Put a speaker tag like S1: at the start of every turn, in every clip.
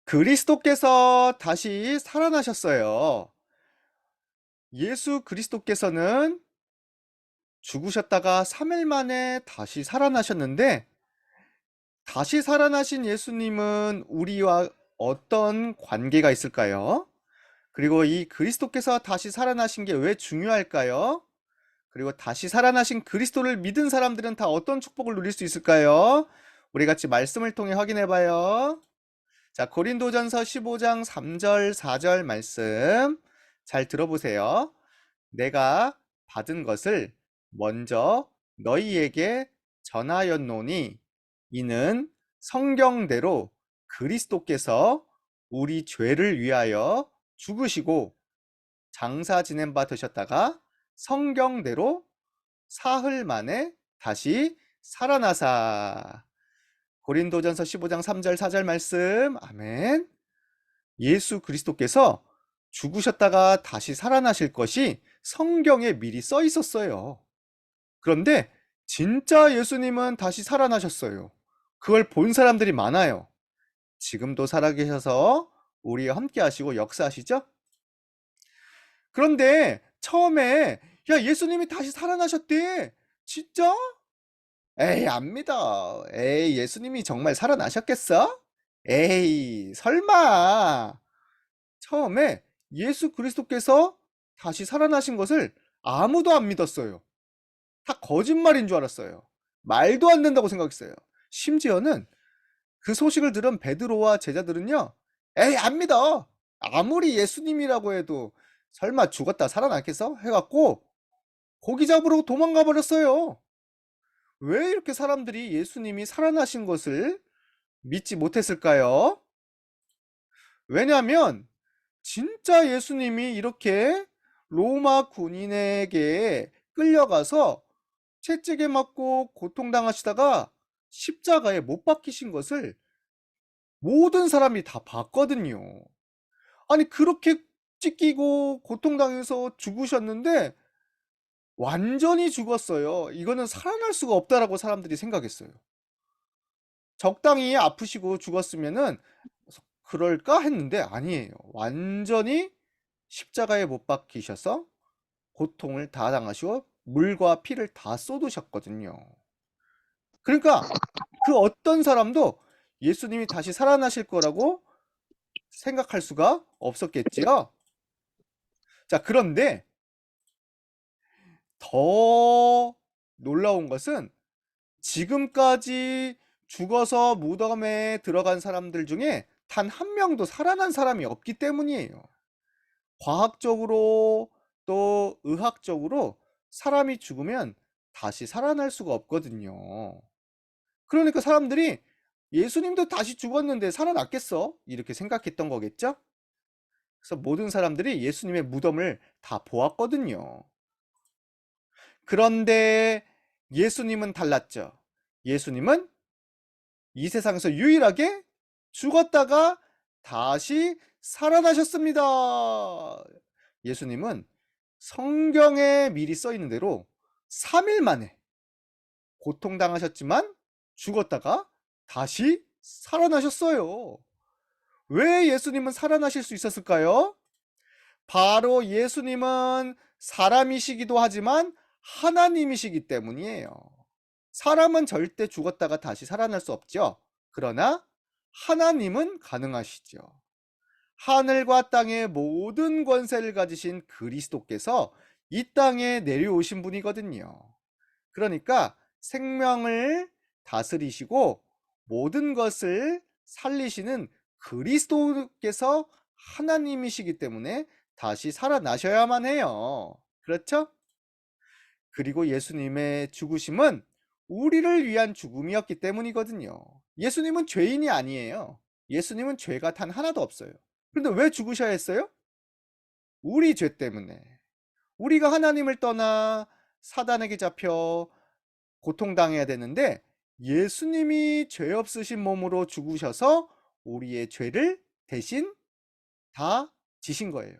S1: 그리스도께서 다시 살아나셨어요. 예수 그리스도께서는 죽으셨다가 3일 만에 다시 살아나셨는데, 다시 살아나신 예수님은 우리와 어떤 관계가 있을까요? 그리고 이 그리스도께서 다시 살아나신 게 왜 중요할까요? 그리고 다시 살아나신 그리스도를 믿은 사람들은 다 어떤 축복을 누릴 수 있을까요? 우리 같이 말씀을 통해 확인해 봐요. 자, 고린도전서 15장 3절, 4절 말씀 잘 들어보세요. 내가 받은 것을 먼저 너희에게 전하였노니 이는 성경대로 그리스도께서 우리 죄를 위하여 죽으시고 장사 지낸 바 되셨다가 성경대로 사흘 만에 다시 살아나사. 고린도전서 15장 3절 4절 말씀. 아멘. 예수 그리스도께서 죽으셨다가 다시 살아나실 것이 성경에 미리 써 있었어요. 그런데 진짜 예수님은 다시 살아나셨어요. 그걸 본 사람들이 많아요. 지금도 살아계셔서 우리와 함께 하시고 역사하시죠? 그런데 처음에 야, 예수님이 다시 살아나셨대. 진짜? 에이, 안 믿어. 에이, 예수님이 정말 살아나셨겠어? 에이, 설마. 처음에 예수 그리스도께서 다시 살아나신 것을 아무도 안 믿었어요. 다 거짓말인 줄 알았어요. 말도 안 된다고 생각했어요. 심지어는 그 소식을 들은 베드로와 제자들은요, 에이, 안 믿어. 아무리 예수님이라고 해도 설마 죽었다 살아났겠어? 해갖고 고기 잡으러 도망가 버렸어요. 왜 이렇게 사람들이 예수님이 살아나신 것을 믿지 못했을까요? 왜냐하면 진짜 예수님이 이렇게 로마 군인에게 끌려가서 채찍에 맞고 고통당하시다가 십자가에 못 박히신 것을 모든 사람이 다 봤거든요. 아니, 그렇게 찢기고 고통당해서 죽으셨는데 완전히 죽었어요. 이거는 살아날 수가 없다라고 사람들이 생각했어요. 적당히 아프시고 죽었으면은 그럴까 했는데 아니에요. 완전히 십자가에 못 박히셔서 고통을 다 당하시고 물과 피를 다 쏟으셨거든요. 그러니까 그 어떤 사람도 예수님이 다시 살아나실 거라고 생각할 수가 없었겠지요. 자, 그런데 더 놀라운 것은 지금까지 죽어서 무덤에 들어간 사람들 중에 단 한 명도 살아난 사람이 없기 때문이에요. 과학적으로 또 의학적으로 사람이 죽으면 다시 살아날 수가 없거든요. 그러니까 사람들이 '예수님도 다시 죽었는데 살아났겠어?' 이렇게 생각했던 거겠죠? 그래서 모든 사람들이 예수님의 무덤을 다 보았거든요. 그런데 예수님은 달랐죠. 예수님은 이 세상에서 유일하게 죽었다가 다시 살아나셨습니다. 예수님은 성경에 미리 써 있는 대로 3일 만에 고통당하셨지만 죽었다가 다시 살아나셨어요. 왜 예수님은 살아나실 수 있었을까요? 바로 예수님은 사람이시기도 하지만 하나님이시기 때문이에요. 사람은 절대 죽었다가 다시 살아날 수 없죠. 그러나 하나님은 가능하시죠. 하늘과 땅의 모든 권세를 가지신 그리스도께서 이 땅에 내려오신 분이거든요. 그러니까 생명을 다스리시고 모든 것을 살리시는 그리스도께서 하나님이시기 때문에 다시 살아나셔야만 해요. 그렇죠? 그리고 예수님의 죽으심은 우리를 위한 죽음이었기 때문이거든요. 예수님은 죄인이 아니에요. 예수님은 죄가 단 하나도 없어요. 그런데 왜 죽으셔야 했어요? 우리 죄 때문에. 우리가 하나님을 떠나 사단에게 잡혀 고통당해야 되는데 예수님이 죄 없으신 몸으로 죽으셔서 우리의 죄를 대신 다 지신 거예요.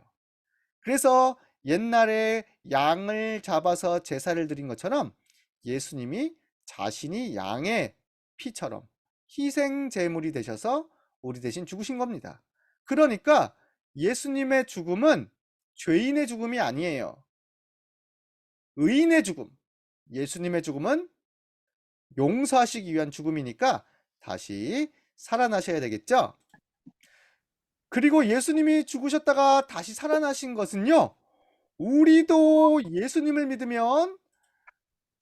S1: 그래서 옛날에 양을 잡아서 제사를 드린 것처럼 예수님이 자신이 양의 피처럼 희생 제물이 되셔서 우리 대신 죽으신 겁니다. 그러니까 예수님의 죽음은 죄인의 죽음이 아니에요. 의인의 죽음. 예수님의 죽음은 용서하시기 위한 죽음이니까 다시 살아나셔야 되겠죠? 그리고 예수님이 죽으셨다가 다시 살아나신 것은요, 우리도 예수님을 믿으면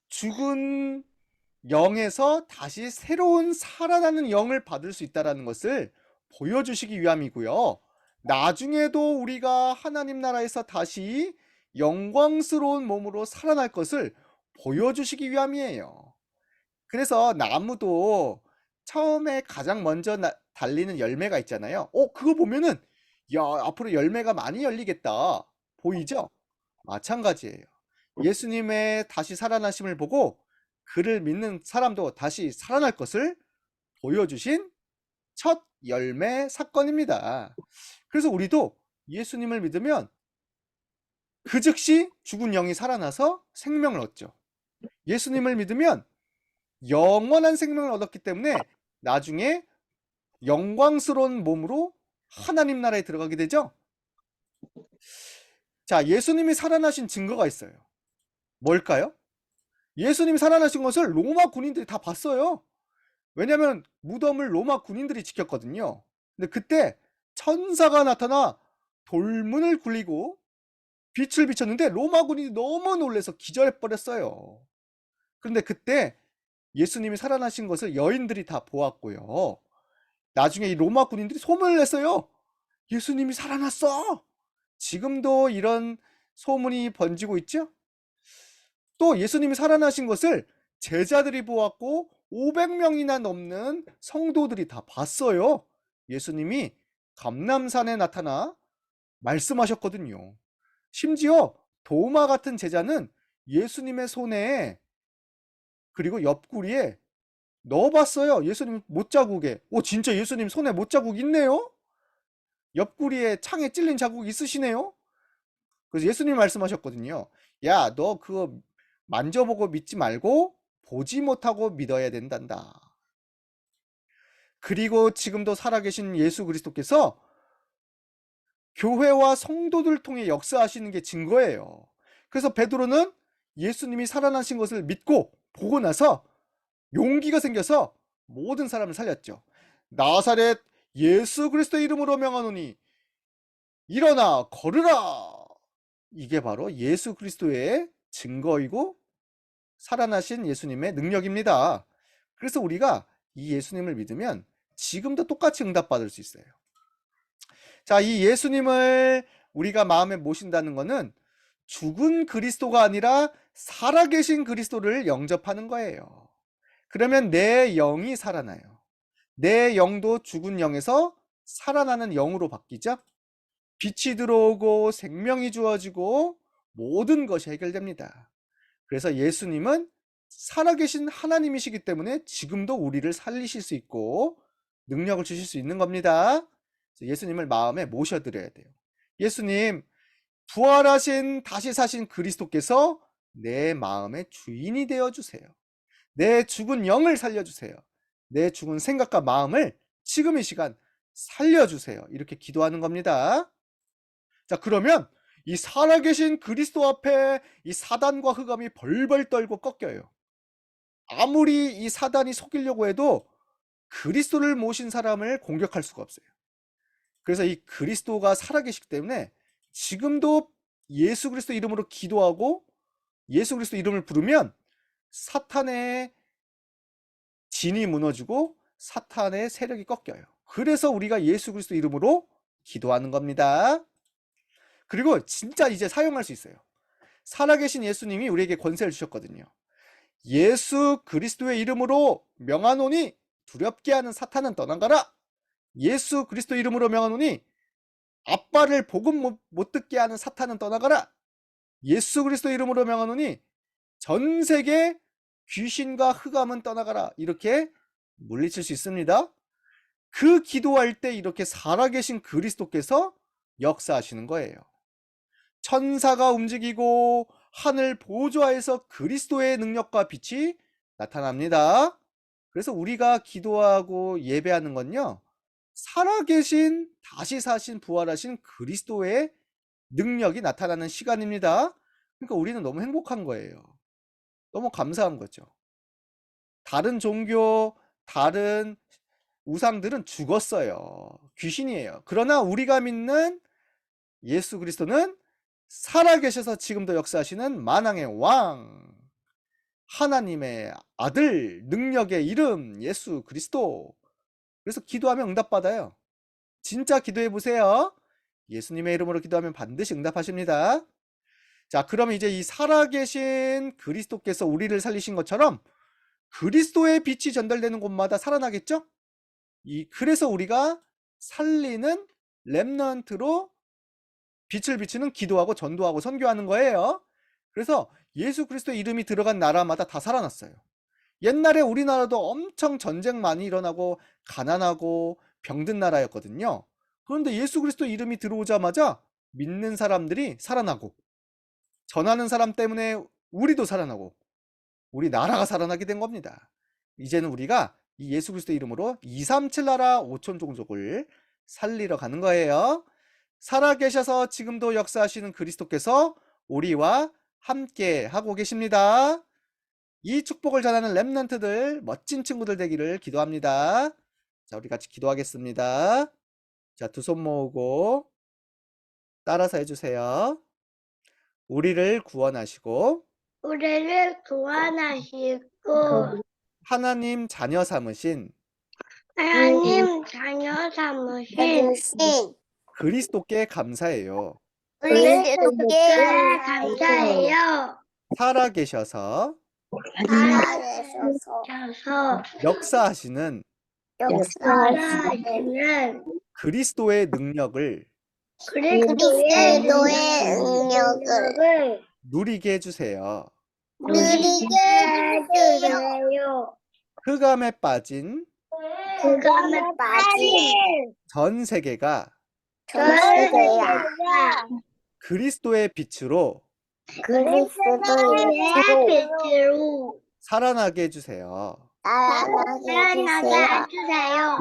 S1: 죽은 영에서 다시 새로운 살아나는 영을 받을 수 있다는 것을 보여주시기 위함이고요. 나중에도 우리가 하나님 나라에서 다시 영광스러운 몸으로 살아날 것을 보여주시기 위함이에요. 그래서 나무도 처음에 가장 먼저 달리는 열매가 있잖아요. 그거 보면은 야, 앞으로 열매가 많이 열리겠다. 보이죠? 마찬가지예요. 예수님의 다시 살아나심을 보고 그를 믿는 사람도 다시 살아날 것을 보여주신 첫 열매 사건입니다. 그래서 우리도 예수님을 믿으면 그 즉시 죽은 영이 살아나서 생명을 얻죠. 예수님을 믿으면 영원한 생명을 얻었기 때문에 나중에 영광스러운 몸으로 하나님 나라에 들어가게 되죠. 자, 예수님이 살아나신 증거가 있어요. 뭘까요? 예수님이 살아나신 것을 로마 군인들이 다 봤어요. 왜냐하면 무덤을 로마 군인들이 지켰거든요. 근데 그때 천사가 나타나 돌문을 굴리고 빛을 비췄는데 로마 군인이 너무 놀라서 기절해 버렸어요. 그런데 그때 예수님이 살아나신 것을 여인들이 다 보았고요. 나중에 이 로마 군인들이 소문을 냈어요. 예수님이 살아났어. 지금도 이런 소문이 번지고 있죠. 또 예수님이 살아나신 것을 제자들이 보았고 500명이나 넘는 성도들이 다 봤어요. 예수님이 감람산에 나타나 말씀하셨거든요. 심지어 도마 같은 제자는 예수님의 손에 그리고 옆구리에 넣어봤어요. 예수님 못자국에. 진짜 예수님 손에 못자국 있네요? 옆구리에 창에 찔린 자국 있으시네요? 그래서 예수님이 말씀하셨거든요. 야, 너 그거 만져보고 믿지 말고 보지 못하고 믿어야 된단다. 그리고 지금도 살아계신 예수 그리스도께서 교회와 성도들을 통해 역사하시는 게 증거예요. 그래서 베드로는 예수님이 살아나신 것을 믿고 보고 나서 용기가 생겨서 모든 사람을 살렸죠. 나사렛 예수 그리스도 이름으로 명하노니 일어나 걸으라. 이게 바로 예수 그리스도의 증거이고 살아나신 예수님의 능력입니다. 그래서 우리가 이 예수님을 믿으면 지금도 똑같이 응답받을 수 있어요. 자, 이 예수님을 우리가 마음에 모신다는 것은 죽은 그리스도가 아니라 살아계신 그리스도를 영접하는 거예요. 그러면 내 영이 살아나요. 내 영도 죽은 영에서 살아나는 영으로 바뀌죠. 빛이 들어오고 생명이 주어지고 모든 것이 해결됩니다. 그래서 예수님은 살아계신 하나님이시기 때문에 지금도 우리를 살리실 수 있고 능력을 주실 수 있는 겁니다. 예수님을 마음에 모셔드려야 돼요. 예수님, 부활하신 다시 사신 그리스도께서 내 마음의 주인이 되어주세요. 내 죽은 영을 살려주세요. 내 죽은 생각과 마음을 지금 이 시간 살려주세요. 이렇게 기도하는 겁니다. 자, 그러면 이 살아계신 그리스도 앞에 이 사단과 흑암이 벌벌 떨고 꺾여요. 아무리 이 사단이 속이려고 해도 그리스도를 모신 사람을 공격할 수가 없어요. 그래서 이 그리스도가 살아계시기 때문에 지금도 예수 그리스도 이름으로 기도하고 예수 그리스도 이름을 부르면 사탄의 진이 무너지고 사탄의 세력이 꺾여요. 그래서 우리가 예수 그리스도 이름으로 기도하는 겁니다. 그리고 진짜 이제 사용할 수 있어요. 살아계신 예수님이 우리에게 권세를 주셨거든요. 예수 그리스도의 이름으로 명하노니 두렵게 하는 사탄은 떠나가라. 예수 그리스도 이름으로 명하노니 아빠를 복음 못 듣게 하는 사탄은 떠나가라. 예수 그리스도 이름으로 명하노니 전 세계 귀신과 흑암은 떠나가라. 이렇게 물리칠 수 있습니다. 그 기도할 때 이렇게 살아계신 그리스도께서 역사하시는 거예요. 천사가 움직이고 하늘 보좌에서 그리스도의 능력과 빛이 나타납니다. 그래서 우리가 기도하고 예배하는 건요, 살아계신 다시 사신 부활하신 그리스도의 능력이 나타나는 시간입니다. 그러니까 우리는 너무 행복한 거예요. 너무 감사한 거죠. 다른 종교, 다른 우상들은 죽었어요. 귀신이에요. 그러나 우리가 믿는 예수 그리스도는 살아계셔서 지금도 역사하시는 만왕의 왕, 하나님의 아들, 능력의 이름 예수 그리스도. 그래서 기도하면 응답받아요. 진짜 기도해 보세요. 예수님의 이름으로 기도하면 반드시 응답하십니다. 자, 그럼 이제 이 살아계신 그리스도께서 우리를 살리신 것처럼 그리스도의 빛이 전달되는 곳마다 살아나겠죠? 그래서 우리가 살리는 렘넌트로 빛을 비추는 기도하고 전도하고 선교하는 거예요. 그래서 예수 그리스도의 이름이 들어간 나라마다 다 살아났어요. 옛날에 우리나라도 엄청 전쟁 많이 일어나고 가난하고 병든 나라였거든요. 그런데 예수 그리스도 이름이 들어오자마자 믿는 사람들이 살아나고 전하는 사람 때문에 우리도 살아나고 우리 나라가 살아나게 된 겁니다. 이제는 우리가 이 예수 그리스도 이름으로 237 나라 5천 종족을 살리러 가는 거예요. 살아계셔서 지금도 역사하시는 그리스도께서 우리와 함께 하고 계십니다. 이 축복을 전하는 렘넌트들, 멋진 친구들 되기를 기도합니다. 자, 우리 같이 기도하겠습니다. 자, 두 손 모으고 따라서 해주세요. 우리를 구원하시고
S2: 우리를 구원하시고
S1: 하나님 자녀 삼으신
S2: 하나님 자녀 삼으신
S1: 그리스도께 감사해요.
S2: 그리스도께 감사해요.
S1: 살아계셔서
S2: 살아계셔서
S1: 역사하시는
S2: 역사하시는
S1: 그리스도의 능력을
S2: 그리스도의 능력을
S1: 누리게 해주세요.
S2: 누리게 해주세요.
S1: 흑암에 빠진
S2: 그감에 빠진
S1: 전 세계가
S2: 세계가
S1: 그리스도의 빛으로
S2: 그리스도의 빛으로
S1: 살아나게 해주세요.
S2: 살아나게 해주세요.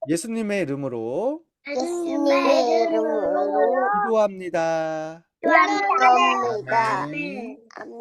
S1: 예수님의 이름으로
S2: 예수님의 이름으로
S1: 기도합니다.
S2: 기도합니다.
S1: 아멘.
S2: 아멘.